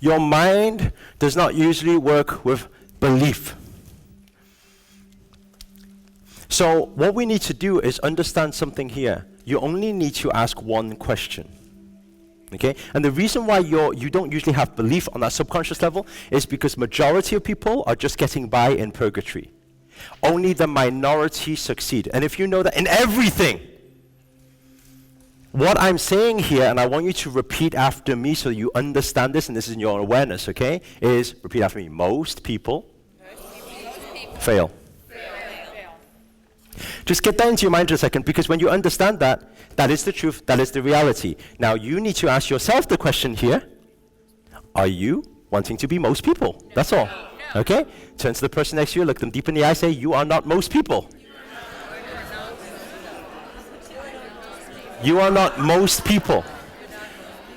Your mind does not usually work with belief. So what we need to do is understand something here. You only need to ask one question. Okay? And the reason why you don't usually have belief on that subconscious level is because majority of people are just getting by in purgatory. Only the minority succeed. And if you know that in everything, what I'm saying here, and I want you to repeat after me so you understand this, and this is in your awareness, okay, is repeat after me. Most people fail. Just get that into your mind for a second, because when you understand that, that is the truth, that is the reality. Now you need to ask yourself the question here, are you wanting to be most people? No. That's all. No. Okay? Turn to the person next to you, look them deep in the eye, say, you are not most people. You are not most people.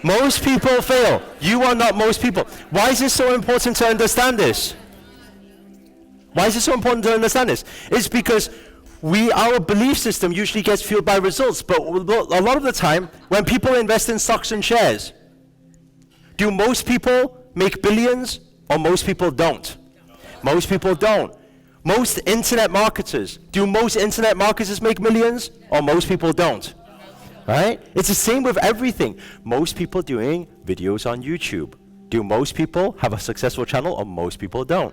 Most people fail. You are not most people. Why is it so important to understand this? Why is it so important to understand this? It's because our belief system usually gets fueled by results, but a lot of the time, when people invest in stocks and shares, do most people make billions or most people don't? Most people don't. Most internet marketers, do most internet marketers make millions or most people don't? Right? It's the same with everything. Most people doing videos on YouTube. Do most people have a successful channel or most people don't?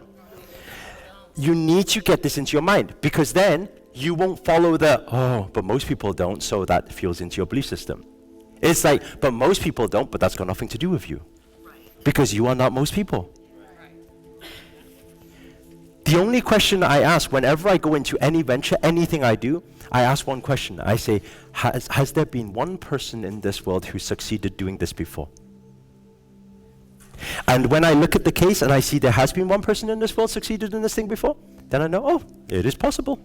You need to get this into your mind, because then you won't follow but most people don't, so that fuels into your belief system. It's like, but most people don't, but that's got nothing to do with you. Because you are not most people. The only question I ask whenever I go into any venture, anything I do, I ask one question. I say, has there been one person in this world who succeeded doing this before? And when I look at the case and I see there has been one person in this world succeeded in this thing before, then I know, it is possible.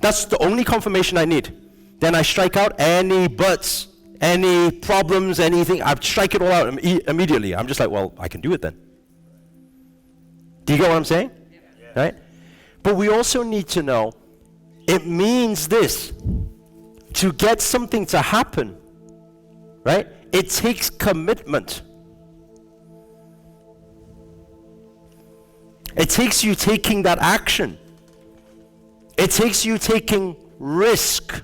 That's the only confirmation I need. Then I strike out any buts, any problems, anything. I strike it all out immediately. I'm just like, well, I can do it then. Do you get what I'm saying? Yeah. Right? But we also need to know, it means this. To get something to happen, right? It takes commitment. It takes you taking that action. It takes you taking risk.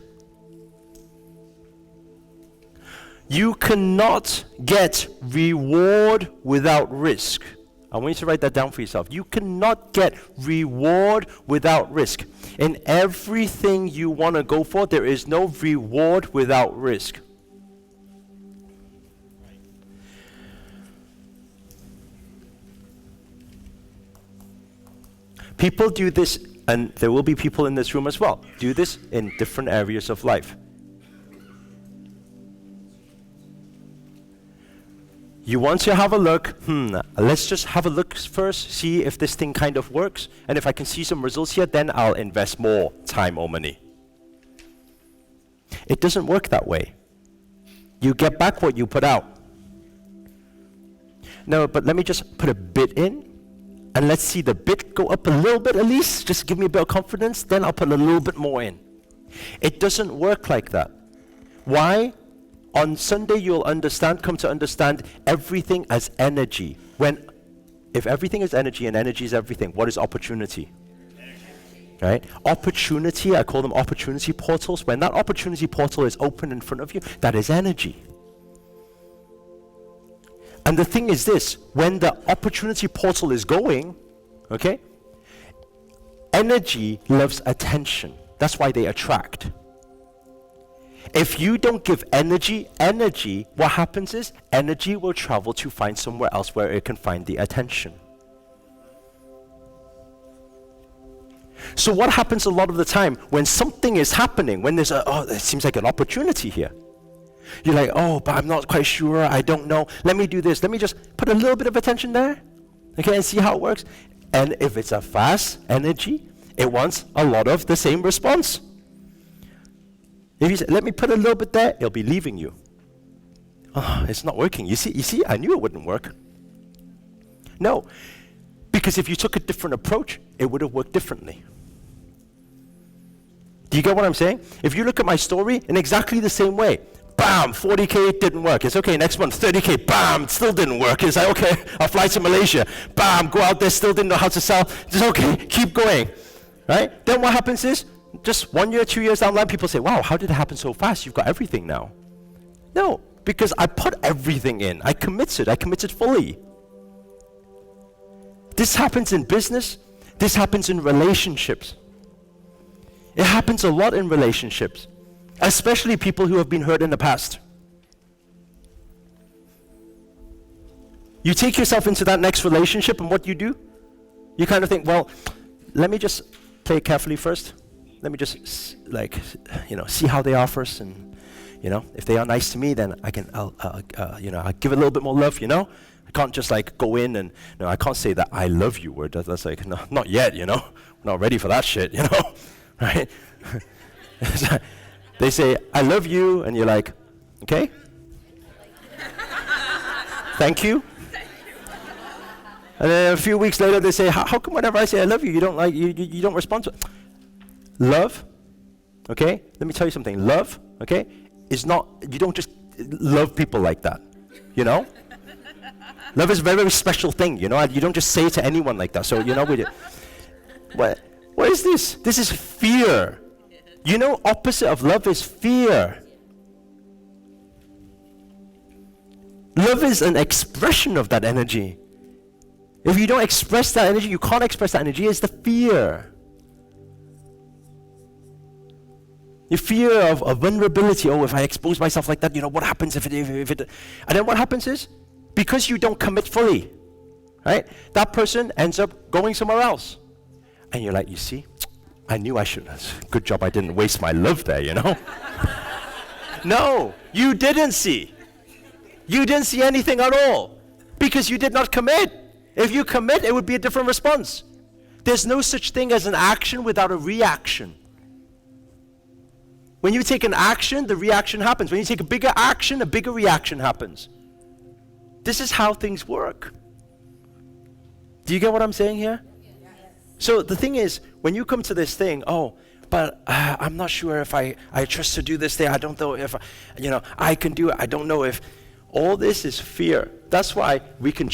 You cannot get reward without risk. I want you to write that down for yourself. You cannot get reward without risk. In everything you want to go for, there is no reward without risk. People do this, and there will be people in this room as well, do this in different areas of life. You want to have a look, let's just have a look first, see if this thing kind of works, and if I can see some results here, then I'll invest more time or money. It doesn't work that way. You get back what you put out. No, but let me just put a bit in, and let's see the bit go up a little bit at least, just give me a bit of confidence, then I'll put a little bit more in. It doesn't work like that. Why? On Sunday you'll come to understand everything as energy. If everything is energy and energy is everything, what is opportunity? Right? Opportunity, I call them opportunity portals. When that opportunity portal is open in front of you, that is energy. And the thing is this, when the opportunity portal is going, okay, energy loves attention. That's why they attract. If you don't give energy, what happens is energy will travel to find somewhere else where it can find the attention. So what happens a lot of the time when something is happening, when there's it seems like an opportunity here. You're like, but I'm not quite sure, I don't know. Let me do this. Let me just put a little bit of attention there, okay, and see how it works. And if it's a fast energy, it wants a lot of the same response. If you say, let me put a little bit there, it'll be leaving you. It's not working. You see, I knew it wouldn't work. No, because if you took a different approach, it would have worked differently. Do you get what I'm saying? If you look at my story in exactly the same way, Bam, 40K didn't work. It's okay, next month, 30K, bam, still didn't work. It's like, okay, I'll fly to Malaysia. Bam, go out there, still didn't know how to sell. It's okay, keep going, right? Then what happens is, just 1 year, 2 years down the line, people say, wow, how did it happen so fast? You've got everything now. No, because I put everything in. I committed fully. This happens in business. This happens in relationships. It happens a lot in relationships, especially people who have been hurt in the past. You take yourself into that next relationship, and what you do? You kind of think, well, let me just play it carefully first. Let me just see how they are first, and if they are nice to me, then I'll give a little bit more love. I can't just go in and I can't say that I love you word. That's like, no, not yet. We're not ready for that shit. Right? They say I love you, and you're like, okay, thank you. And then a few weeks later, they say, how come whenever I say I love you, you don't you don't respond to it? Love, okay? Let me tell you something. Love, okay, is not, you don't just love people like that, Love is a very, very special thing, You don't just say it to anyone like that. So, what is this? This is fear. Opposite of love is fear. Love is an expression of that energy. If you don't express that energy, you can't express that energy, it's the fear. The fear of vulnerability. Oh, if I expose myself like that, what happens if it... And then what happens is, because you don't commit fully, right? That person ends up going somewhere else. And you're like, you see, I knew I shouldn't. Good job I didn't waste my love there, No, you didn't see. You didn't see anything at all. Because you did not commit. If you commit, it would be a different response. There's no such thing as an action without a reaction. When you take an action, the reaction happens. When you take a bigger action, a bigger reaction happens. This is how things work. Do you get what I'm saying here? Yes. So the thing is, when you come to this thing, but I'm not sure if I trust to do this thing. I don't know if, I can do it. I don't know if. All this is fear. That's why we can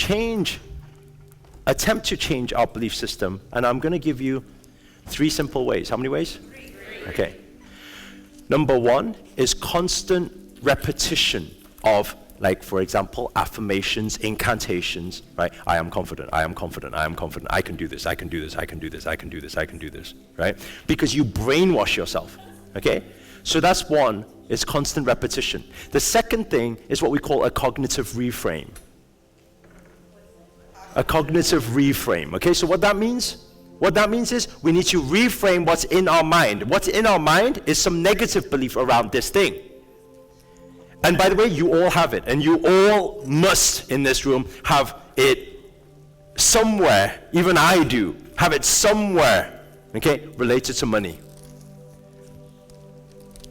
attempt to change our belief system. And I'm going to give you 3 simple ways. How many ways? 3. Okay. Number 1 is constant repetition of, for example, affirmations, incantations, right? I am confident, I am confident, I am confident, I can do this, I can do this, I can do this, I can do this, I can do this, right? Because you brainwash yourself, okay? So that's 1, is constant repetition. The second thing is what we call a cognitive reframe. A cognitive reframe, okay? So what that means? What that means is we need to reframe what's in our mind. What's in our mind is some negative belief around this thing. And by the way, you all have it. And you all must, in this room, have it somewhere. Even I do. Have it somewhere, okay, related to money.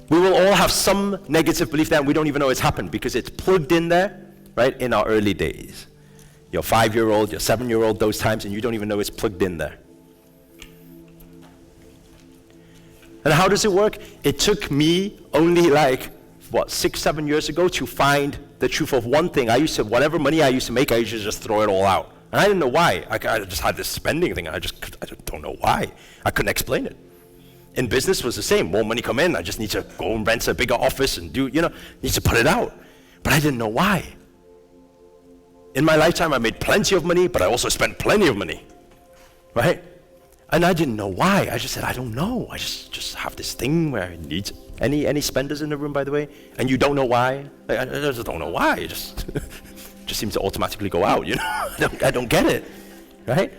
We will all have some negative belief there, and we don't even know it's happened because it's plugged in there, right, in our early days. Your 5-year-old, your 7-year-old, those times, and you don't even know it's plugged in there. And how does it work? It took me only 6-7 years ago to find the truth of one thing. Whatever money I used to make, I used to just throw it all out. And I didn't know why. I just had this spending thing. I just don't know why. I couldn't explain it. In business was the same. More money come in, I just need to go and rent a bigger office and need to put it out. But I didn't know why. In my lifetime, I made plenty of money, but I also spent plenty of money, right? And I didn't know why. I just said, I don't know. I just have this thing where I need any spenders in the room, by the way? And you don't know why? I just don't know why. It just seems to automatically go out, I don't get it, right?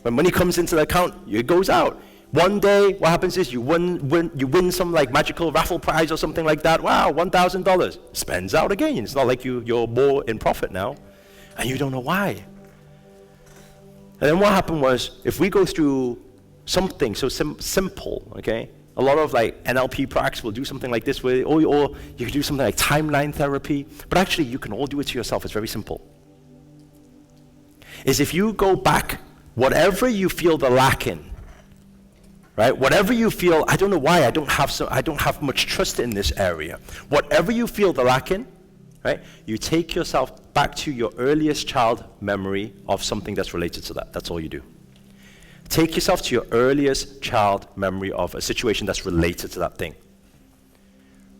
When money comes into the account, it goes out. One day, what happens is you win some magical raffle prize or something like that. Wow, $1,000. Spends out again. It's not like you're more in profit now. And you don't know why. And then what happened was, if we go through something so simple, okay? A lot of NLP practice will do something like this, or you can do something like timeline therapy. But actually, you can all do it to yourself. It's very simple. Is if you go back, whatever you feel the lack in, right? Whatever you feel, I don't know why, I don't have much trust in this area. Whatever you feel the lack in, right? You take yourself back to your earliest child memory of something that's related to that. That's all you do. Take yourself to your earliest child memory of a situation that's related to that thing.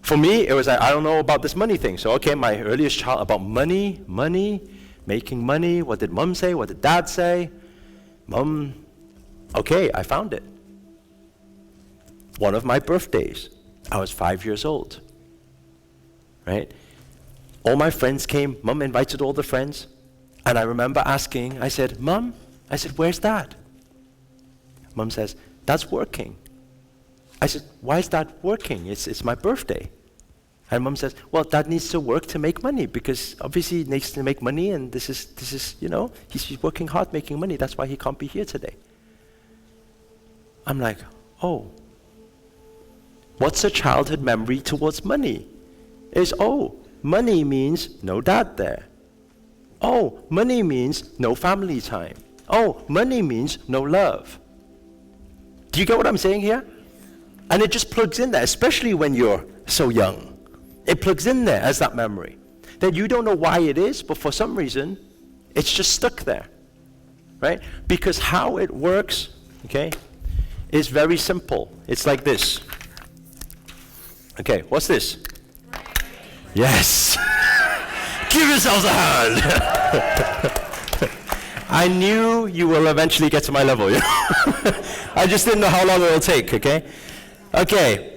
For me, it was like, I don't know about this money thing. So, okay, my earliest child about money, making money. What did mom say? What did dad say? Mom, okay, I found it. One of my birthdays, I was 5 years old, right? All my friends came. Mom invited all the friends. And I remember asking, I said, Mom, where's Dad? Mom says, Dad's working. I said, why is Dad working? It's my birthday. And Mom says, well, Dad needs to work to make money because obviously he needs to make money and this is he's working hard making money. That's why he can't be here today. I'm like, oh. What's a childhood memory towards money? Is, money means no dad there. Oh, money means no family time. Oh, money means no love. Do you get what I'm saying here? And it just plugs in there, especially when you're so young. It plugs in there as that memory. Then you don't know why it is, but for some reason, it's just stuck there, right? Because how it works, okay, is very simple. It's like this. Okay, what's this? Yes. Give yourselves a hand. I knew you will eventually get to my level. I just didn't know how long it will take, okay? Okay.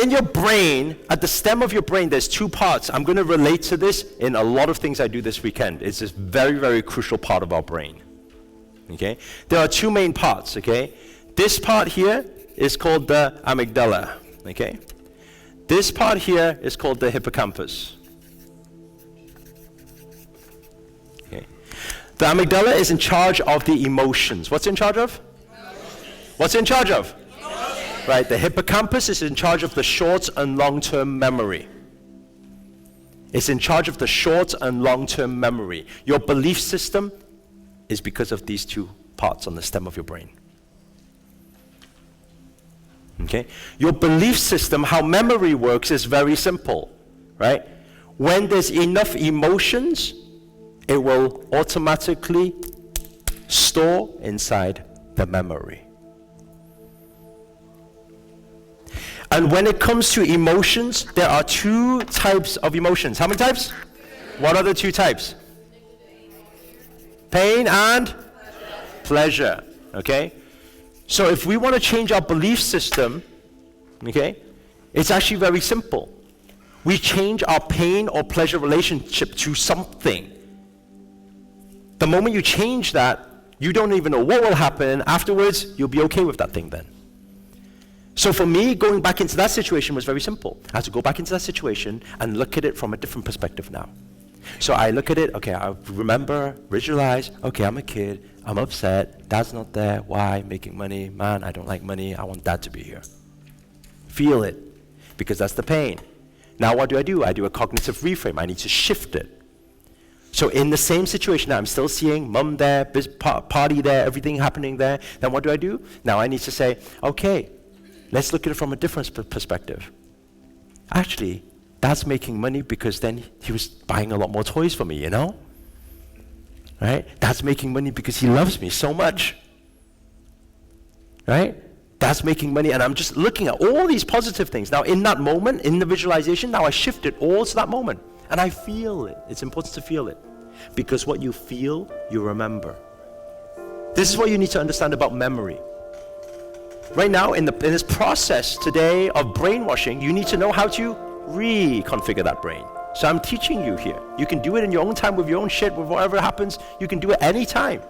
In your brain, at the stem of your brain, there's two parts. I'm going to relate to this in a lot of things I do this weekend. It's this very, very crucial part of our brain. Okay? There are two main parts, okay? This part here is called the amygdala, okay? This part here is called the hippocampus. Okay. The amygdala is in charge of the emotions. What's in charge of? What's in charge of? Right, the hippocampus is in charge of the short and long-term memory. It's in charge of the short and long-term memory. Your belief system is because of these two parts on the stem of your brain. Okay? Your belief system, how memory works, is very simple, right? When there's enough emotions, it will automatically store inside the memory. And when it comes to emotions, there are two types of emotions. How many types? What are the two types? Pain and pleasure. Okay? So if we want to change our belief system, okay, it's actually very simple. We change our pain or pleasure relationship to something. The moment you change that, you don't even know what will happen. Afterwards, you'll be okay with that thing then. So for me, going back into that situation was very simple. I had to go back into that situation and look at it from a different perspective now. So I look at it, okay, I remember, visualize, okay, I'm a kid, I'm upset, dad's not there, why? Making money, man, I don't like money, I want dad to be here. Feel it, because that's the pain. Now what do? I do a cognitive reframe, I need to shift it. So in the same situation, I'm still seeing mum there, party there, everything happening there, then what do? Now I need to say, okay, let's look at it from a different perspective. Actually, Dad's making money because then he was buying a lot more toys for me, you know? Right? Dad's making money because he loves me so much. Right? Dad's making money, and I'm just looking at all these positive things. Now, in that moment, in the visualization, now I shift it all to that moment. And I feel it. It's important to feel it. Because what you feel, you remember. This is what you need to understand about memory. Right now, in this process today of brainwashing, you need to know how to reconfigure that brain. So I'm teaching you here. You can do it in your own time with your own shit, with whatever happens. You can do it anytime.